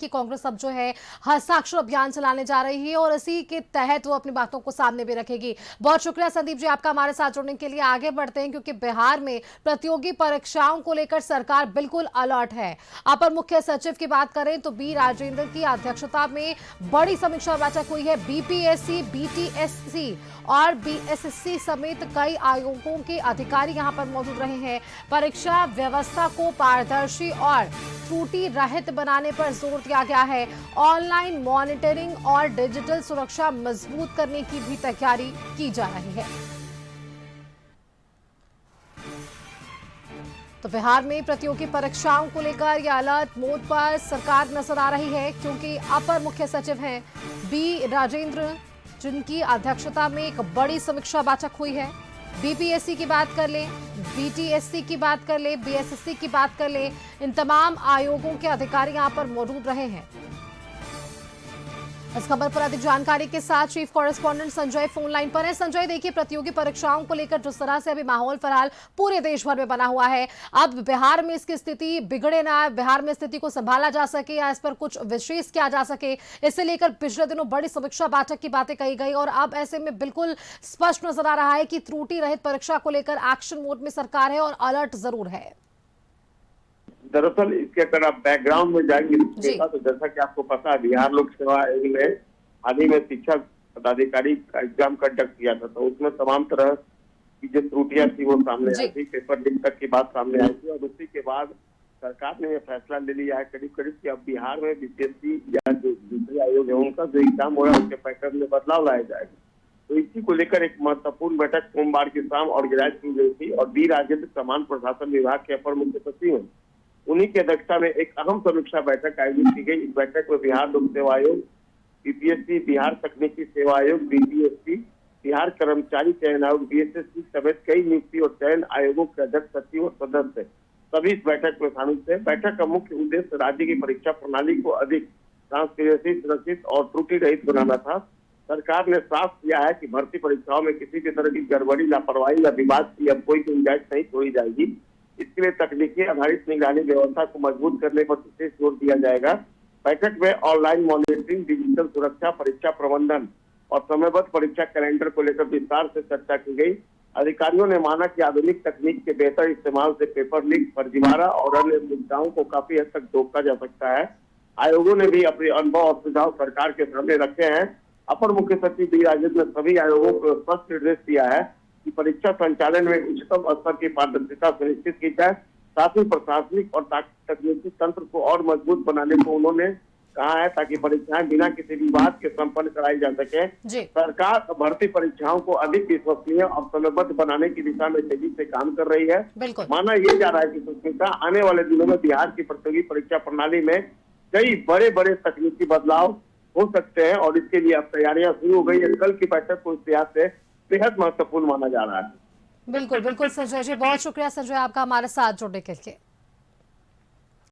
कि कांग्रेस अब जो है हस्ताक्षर अभियान चलाने जा रही है और इसी के तहत वो अपनी बातों को सामने भी रखेगी। बहुत शुक्रिया संदीप जी आपका हमारे साथ जुड़ने के लिए। आगे बढ़ते हैं क्योंकि बिहार में प्रतियोगी परीक्षाओं को लेकर सरकार बिल्कुल अलर्ट है। अपर मुख्य सचिव की बात करें तो बी राजेंद्र की अध्यक्षता में बड़ी समीक्षा बैठक हुई है। बीपीएससी, बीटीएससी और बीएसएससी समेत कई आयोगों के अधिकारी यहां पर मौजूद रहे हैं। परीक्षा व्यवस्था को पारदर्शी और त्रुटि रहित बनाने पर जोर दिया गया है। ऑनलाइन मॉनिटरिंग और डिजिटल सुरक्षा मजबूत करने की भी तैयारी की जा रही है। तो बिहार में प्रतियोगी परीक्षाओं को लेकर यह अलर्ट मोड पर सरकार नजर आ रही है क्योंकि अपर मुख्य सचिव हैं बी राजेंद्र, जिनकी अध्यक्षता में एक बड़ी समीक्षा बैठक हुई है। बीपीएससी की बात कर ले, बीटीएससी की बात कर ले, बीएसएससी की बात कर ले, इन तमाम आयोगों के अधिकारी यहां पर मौजूद रहे हैं। इस खबर पर अधिक जानकारी के साथ chief correspondent Sanjay phone line पर है। संजय, देखिए प्रतियोगी परीक्षाओं को लेकर जिस तरह से अभी माहौल फिलहाल पूरे देश भर में बना हुआ है, अब बिहार में इसकी स्थिति बिगड़े ना, बिहार में स्थिति को संभाला जा सके या इस पर कुछ विशेष किया जा सके, इससे लेकर पिछले दिनों बड़ी समीक्षा बैठक की बातें कही गई और अब ऐसे में बिल्कुल स्पष्ट नजर आ रहा है कि त्रुटि रहित परीक्षा को लेकर एक्शन मोड में सरकार है और अलर्ट जरूर है। दरअसल इसके अगर आप बैकग्राउंड में जाएंगे तो जैसा कि आपको पता है, बिहार लोक सेवा आयोग ने हाल ही में शिक्षक पदाधिकारी का एग्जाम कंडक्ट किया था, तो उसमें तमाम तरह की जो त्रुटियां थी वो सामने आई थी, पेपर लीक तक की बात सामने आई थी और उसी के बाद सरकार ने यह फैसला ले लिया है करीब करीब कि अब बिहार में बीपीएससी या जो दूसरे आयोग है उनका जो एग्जाम हो रहा है उसके पैटर्न में बदलाव लाया जाएगा। तो इसी को लेकर एक महत्वपूर्ण बैठक सोमवार की शाम ऑर्गेनाइज की गई थी और बी राजेंद्र सामान्य प्रशासन विभाग के अपर मुख्य सचिव हैं, उन्हीं की अध्यक्षता में एक अहम समीक्षा बैठक आयोजित की गई। इस बैठक में बिहार लोक सेवा आयोग, बीपीएससी, बिहार तकनीकी सेवा आयोग, बीपीएससी, बिहार कर्मचारी चयन आयोग, बीएसएससी समेत कई नियुक्ति और चयन आयोगों के अध्यक्ष, सचिव और सदस्य सभी इस बैठक में शामिल थे। बैठक का मुख्य उद्देश्य राज्य की परीक्षा प्रणाली को अधिक ट्रांसपेरेंसी, सुरक्षित और त्रुटि रहित बनाना था। सरकार ने साफ किया है कि भर्ती परीक्षाओं में किसी भी तरह की गड़बड़ी, लापरवाही या विवाद की अब कोई गुंजाइश नहीं छोड़ी जाएगी। इसके लिए तकनीकी आधारित निगरानी व्यवस्था को मजबूत करने पर विशेष जोर दिया जाएगा। बैठक में ऑनलाइन मॉनिटरिंग, डिजिटल सुरक्षा, परीक्षा प्रबंधन और समयबद्ध परीक्षा कैलेंडर को लेकर विस्तार से चर्चा की गई। अधिकारियों ने माना कि आधुनिक तकनीक के बेहतर इस्तेमाल से पेपर लीक, फर्जीवाड़ा और अन्य मुद्दाओं को काफी हद तक रोका जा सकता है। आयोगों ने भी अपने अनुभव और सुझाव सरकार के सामने रखे हैं। अपर मुख्य सचिव बी राजेंद्र ने सभी आयोगों को स्पष्ट निर्देश दिया है कि परीक्षा संचालन में उच्चतम स्तर की पारदर्शिता सुनिश्चित की जाए। साथ ही प्रशासनिक और तकनीकी तंत्र को और मजबूत बनाने को उन्होंने कहा है ताकि परीक्षाएं बिना किसी विवाद के संपन्न कराई जा सके। सरकार भर्ती परीक्षाओं को अधिक विश्वसनीय और समयबद्ध बनाने की दिशा में तेजी से काम कर रही है। माना यह जा रहा है कि सुष्मिता, आने वाले दिनों में बिहार की प्रतियोगी परीक्षा प्रणाली में कई बड़े बड़े तकनीकी बदलाव हो सकते हैं और इसके लिए अब तैयारियां शुरू हो गई है। कल की बैठक को इस लिहाज से बेहद महत्वपूर्ण माना जा रहा है। बिल्कुल बिल्कुल संजय जी, बहुत शुक्रिया संजय आपका हमारे साथ जुड़ने के लिए।